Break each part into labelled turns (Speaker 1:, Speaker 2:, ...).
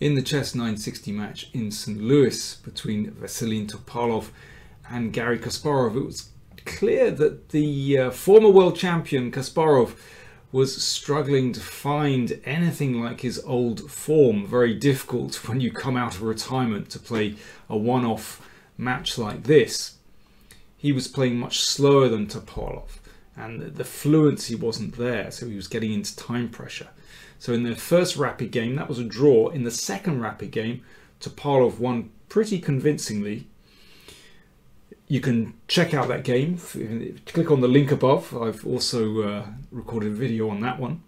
Speaker 1: In the chess 960 match in St. Louis between Vasily Topalov and Garry Kasparov, it was clear that the former world champion Kasparov was struggling to find anything like his old form. Very difficult when you come out of retirement to play a one-off match like this. He was playing much slower than Topalov, and the fluency wasn't there, so he was getting into time pressure. So in the first rapid game, that was a draw. In the second rapid game, Topalov won pretty convincingly. You can check out that game. Click on the link above. I've also recorded a video on that one.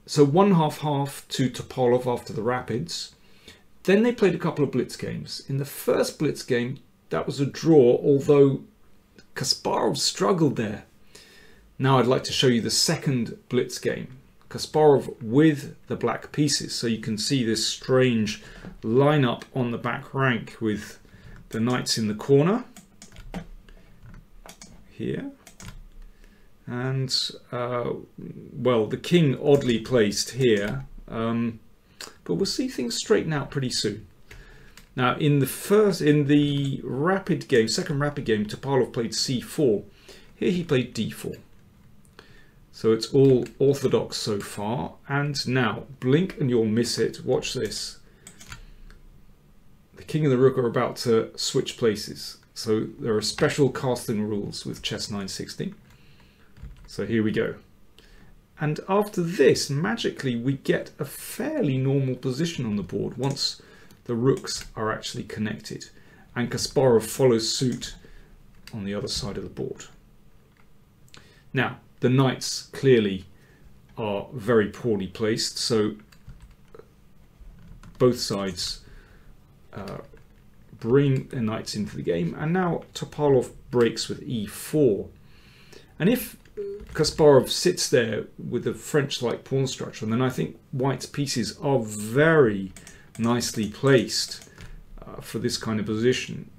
Speaker 1: So 1/2-1/2 to Topalov after the rapids. Then they played a couple of blitz games. In the first blitz game, that was a draw, although Kasparov struggled there. Now I'd like to show you the second blitz game. Kasparov with the black pieces, so you can see this strange lineup on the back rank with the knights in the corner here, and well, the king oddly placed here, but we'll see things straighten out pretty soon. Now in the rapid game, second rapid game, Topalov played c4. Here he played d4. So it's all orthodox so far, and now blink and you'll miss it. Watch this. The king and the rook are about to switch places. So there are special casting rules with chess 960. So here we go. And after this, magically, we get a fairly normal position on the board once the rooks are actually connected. And Kasparov follows suit on the other side of the board. Now, the knights clearly are very poorly placed, so both sides bring their knights into the game, and now Topalov breaks with e4. And if Kasparov sits there with a French-like pawn structure, then I think white's pieces are very nicely placed for this kind of position.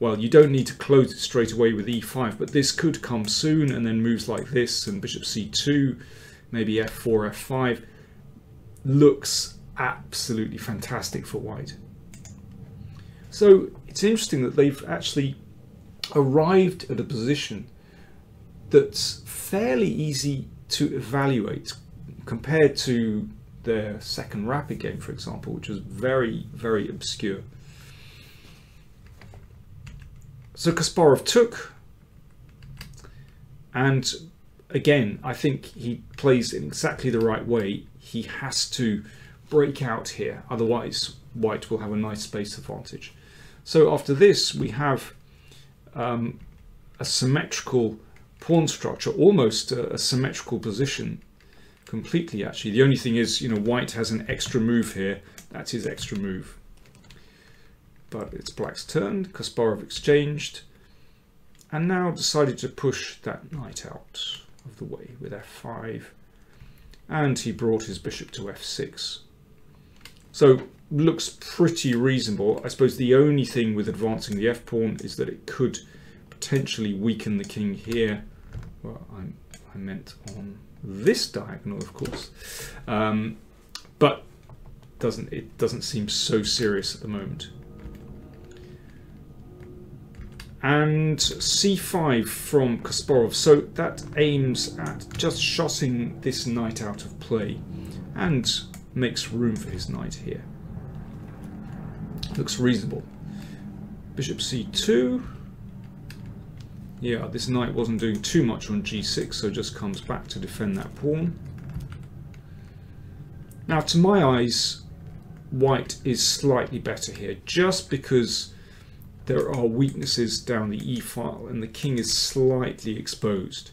Speaker 1: Well, you don't need to close it straight away with e5, but this could come soon, and then moves like this, and bishop c2, maybe f4, f5. Looks absolutely fantastic for white. So it's interesting that they've actually arrived at a position that's fairly easy to evaluate compared to their second rapid game, for example, which was very, very obscure. So Kasparov took, and again, I think he plays in exactly the right way. He has to break out here, otherwise white will have a nice space advantage. So after this, we have a symmetrical pawn structure, almost a symmetrical position, completely actually. The only thing is, you know, white has an extra move here. That's his extra move. But it's black's turn. Kasparov exchanged, and now decided to push that knight out of the way with f5, and he brought his bishop to f6. So looks pretty reasonable. I suppose the only thing with advancing the f-pawn is that it could potentially weaken the king here. Well, I meant on this diagonal, of course, but it doesn't seem so serious at the moment. And c5 from Kasparov, so that aims at just shotting this knight out of play and makes room for his knight here. Looks reasonable. Bishop c2. Yeah, this knight wasn't doing too much on g6, so just comes back to defend that pawn. Now, to my eyes, white is slightly better here, just because there are weaknesses down the e-file and the king is slightly exposed.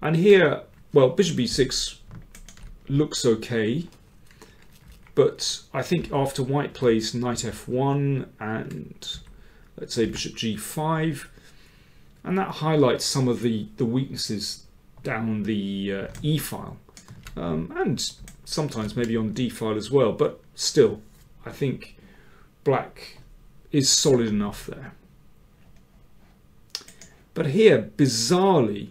Speaker 1: And here, well, bishop e6 looks okay, but I think after white plays knight f1 and let's say bishop g5, and that highlights some of the weaknesses down the e-file, and sometimes maybe on the d-file as well, but still, I think black is solid enough there. But here, bizarrely,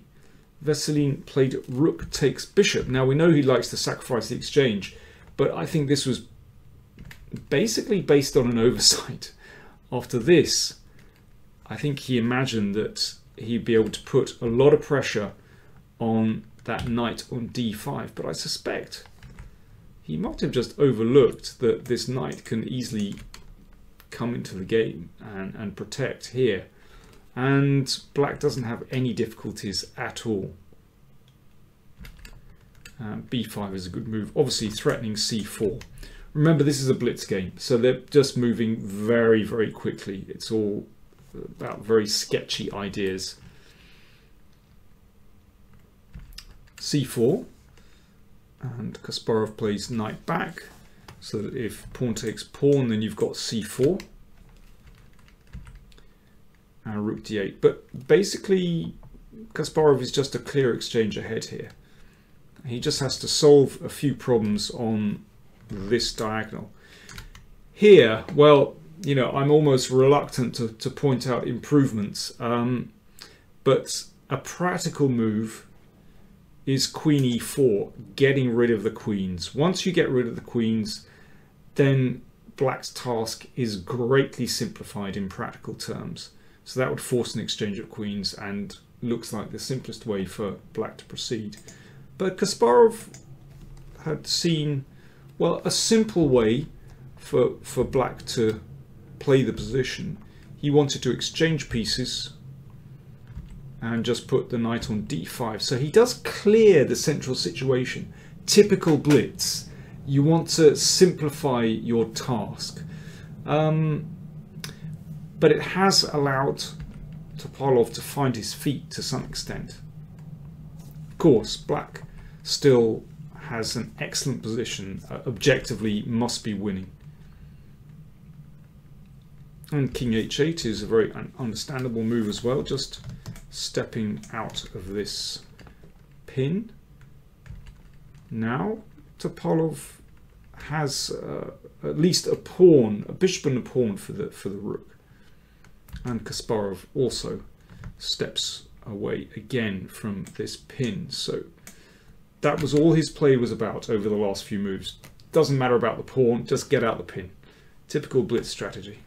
Speaker 1: Veselin played rook takes bishop. Now we know he likes to sacrifice the exchange, but I think this was basically based on an oversight. After this, I think he imagined that he'd be able to put a lot of pressure on that knight on d5, but I suspect he might have just overlooked that this knight can easily come into the game and protect here. And black doesn't have any difficulties at all. b5 is a good move, obviously threatening c4. Remember, this is a blitz game, so they're just moving very, very quickly. It's all about very sketchy ideas. c4, and Kasparov plays knight back, so that if pawn takes pawn, then you've got c4. And rook d8. But basically, Kasparov is just a clear exchange ahead here. He just has to solve a few problems on this diagonal. Here, well, you know, I'm almost reluctant to point out improvements, but a practical move is queen e4, getting rid of the queens. Once you get rid of the queens, then black's task is greatly simplified in practical terms. So that would force an exchange of queens and looks like the simplest way for black to proceed. But Kasparov had seen, well, a simple way for black to play the position. He wanted to exchange pieces and just put the knight on d5. So he does clear the central situation. Typical blitz. You want to simplify your task. But it has allowed Topalov to find his feet to some extent. Of course, black still has an excellent position, objectively must be winning. And king h8 is a very understandable move as well, just stepping out of this pin. Now Topalov has at least a pawn, a bishop and a pawn for the rook. And Kasparov also steps away again from this pin. So that was all his play was about over the last few moves. Doesn't matter about the pawn, just get out the pin. Typical blitz strategy.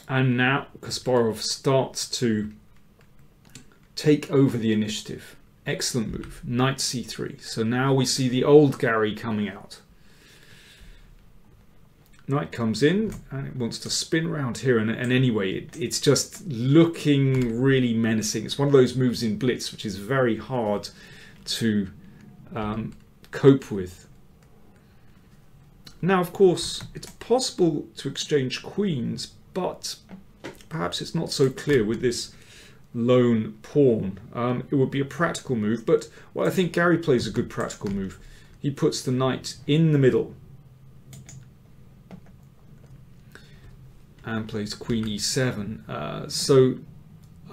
Speaker 1: And now Kasparov starts to take over the initiative. Excellent move, knight c3. So now we see the old Gary coming out. Knight comes in and it wants to spin around here, and anyway it's just looking really menacing. It's one of those moves in blitz which is very hard to cope with. Now of course it's possible to exchange queens, but perhaps it's not so clear with this lone pawn. It would be a practical move, but well, I think Gary plays a good practical move. He puts the knight in the middle and plays queen e7. So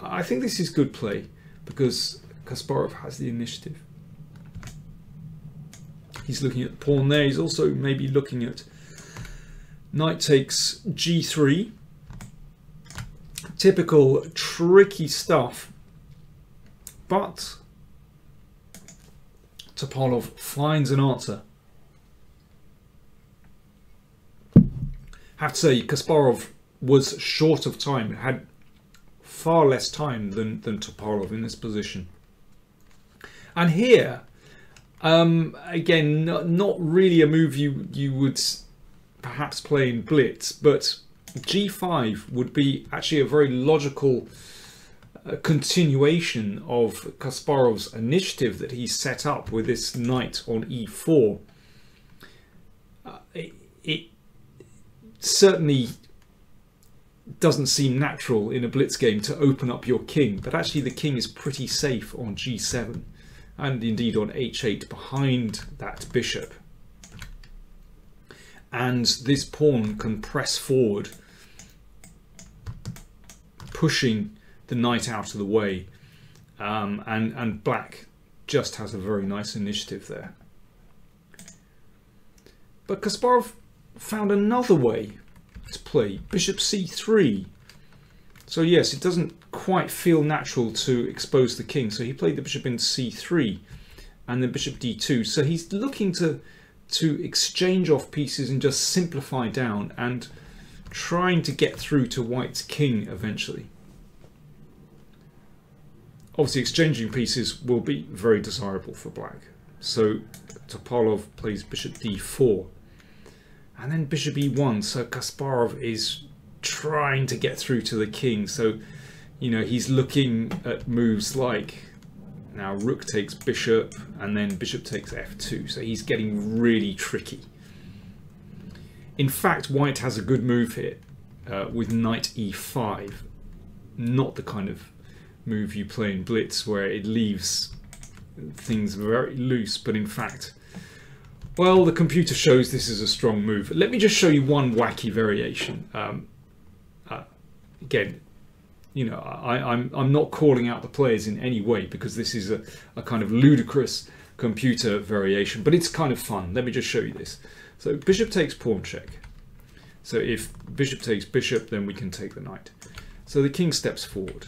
Speaker 1: I think this is good play because Kasparov has the initiative. He's looking at the pawn there. He's also maybe looking at knight takes g3. Typical tricky stuff. But Topalov finds an answer. I have to say, Kasparov was short of time, had far less time than Topalov in this position. And here, again, not really a move you would perhaps play in blitz, but g5 would be actually a very logical continuation of Kasparov's initiative that he set up with this knight on e4. It certainly doesn't seem natural in a blitz game to open up your king, but actually the king is pretty safe on g7 and indeed on h8 behind that bishop. And this pawn can press forward, pushing the knight out of the way, and black just has a very nice initiative there. But Kasparov found another way to play bishop c3. So yes, it doesn't quite quite feel natural to expose the king, so he played the bishop in c3 and then bishop d2. So he's looking to exchange off pieces and just simplify down and trying to get through to white's king eventually. Obviously exchanging pieces will be very desirable for black. So Topalov plays bishop d4 and then bishop e1. So Kasparov is trying to get through to the king. So, you know, he's looking at moves like now rook takes bishop and then bishop takes f2. So he's getting really tricky. In fact, white has a good move here with knight e5. Not the kind of move you play in Blitz where it leaves things very loose, but in fact, well, the computer shows this is a strong move. Let me just show you one wacky variation. Again, you know, I'm not calling out the players in any way because this is a kind of ludicrous computer variation, but it's kind of fun. Let me just show you this. So bishop takes pawn check. So if bishop takes bishop, then we can take the knight. So the king steps forward.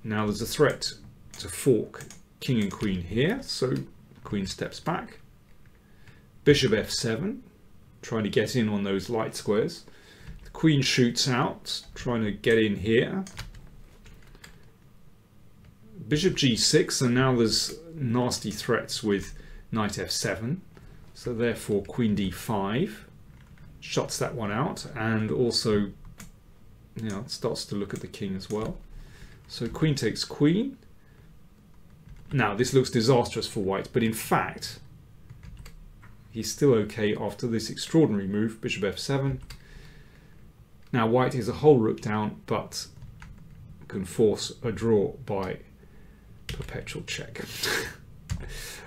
Speaker 1: Now there's a threat to fork king and queen here, so queen steps back. Bishop f7, trying to get in on those light squares. The queen shoots out, trying to get in here. Bishop g6, and now there's nasty threats with knight f7. So therefore queen d5 shuts that one out, and also, you know, starts to look at the king as well. So queen takes queen. Now this looks disastrous for white, but in fact he's still okay after this extraordinary move, bishop f7. Now white is a whole rook down, but can force a draw by perpetual check.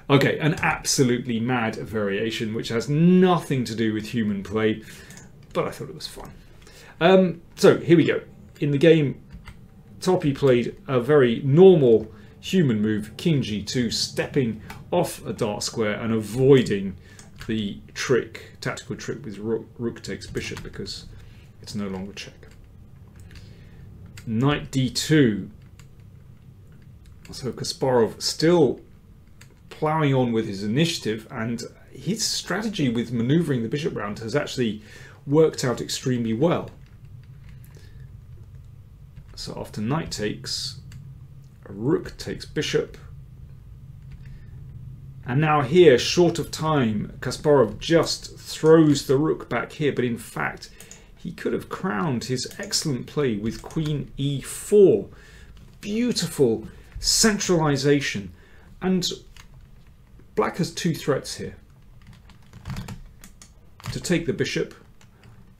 Speaker 1: Okay, an absolutely mad variation which has nothing to do with human play, but I thought it was fun. So here we go. In the game, Topi played a very normal human move, king g2, stepping off a dark square and avoiding the trick, tactical trick with rook takes bishop because it's no longer check. Knight d2. So Kasparov still ploughing on with his initiative, and his strategy with maneuvering the bishop round has actually worked out extremely well. So after knight takes, a rook takes bishop. And now here, short of time, Kasparov just throws the rook back here, but in fact he could have crowned his excellent play with queen e4. Beautiful centralization. And black has two threats here. To take the bishop,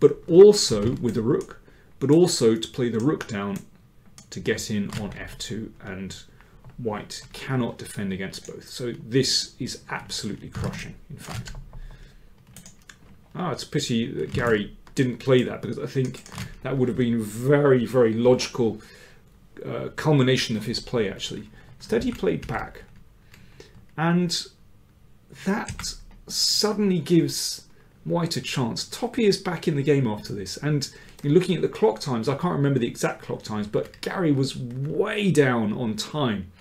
Speaker 1: but also with the rook, but also to play the rook down to get in on f2, and white cannot defend against both. So this is absolutely crushing, in fact. It's a pity that Gary didn't play that, because I think that would have been a very, very logical culmination of his play, actually. Instead, he played back. And that suddenly gives white a chance. Topi is back in the game after this, and you're looking at the clock times. I can't remember the exact clock times, but Gary was way down on time.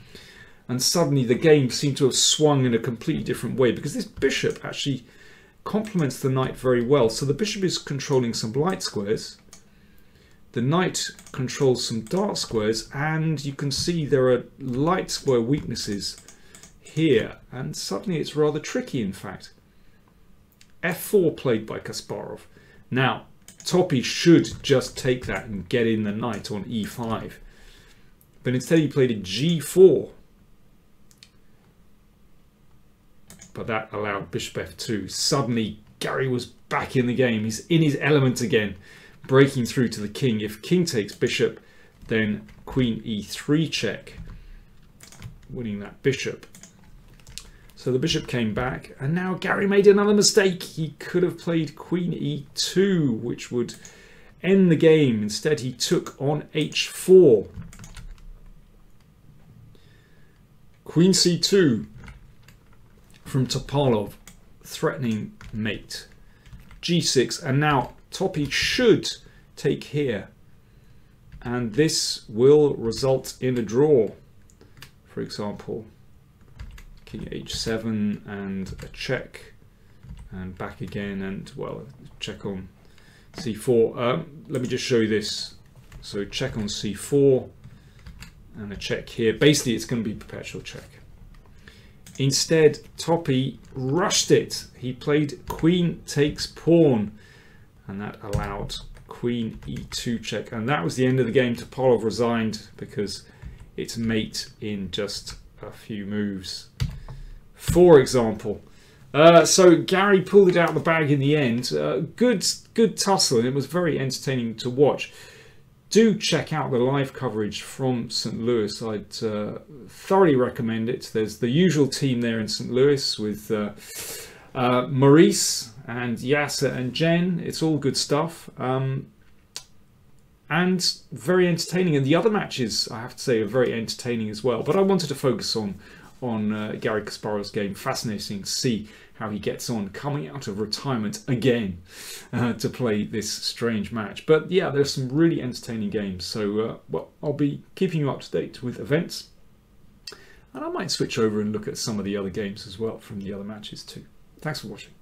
Speaker 1: And suddenly the game seemed to have swung in a completely different way, because this bishop actually complements the knight very well. So the bishop is controlling some light squares. The knight controls some dark squares, and you can see there are light square weaknesses here. And suddenly it's rather tricky, in fact. f4 played by Kasparov. Now, Topi should just take that and get in the knight on e5. But instead he played a g4. But that allowed bishop f2. Suddenly Gary was back in the game. He's in his element again, breaking through to the king. If king takes bishop, then queen e3 check, winning that bishop. So the bishop came back, and now Gary made another mistake. He could have played queen e2, which would end the game. Instead, he took on h4. Queen c2 from Topalov, threatening mate. g6, and now Topi should take here and this will result in a draw. For example, king h7 and a check, and back again, and well, check on c4. Let me just show you this. So check on c4 and a check here. Basically it's going to be perpetual check. Instead, Toppy rushed it. He played queen takes pawn, and that allowed queen e2 check, and that was the end of the game. Topalov resigned because it's mate in just a few moves, for example. So Gary pulled it out of the bag in the end. Good tussle, and it was very entertaining to watch. Do check out the live coverage from St. Louis. I'd thoroughly recommend it. There's the usual team there in St. Louis with Maurice and Yasser and Jen. It's all good stuff. And very entertaining. And the other matches, I have to say, are very entertaining as well. But I wanted to focus on Garry Kasparov's game. Fascinating to see how he gets on coming out of retirement again to play this strange match. But yeah, there's some really entertaining games. So well, I'll be keeping you up to date with events, and I might switch over and look at some of the other games as well from the other matches too. Thanks for watching.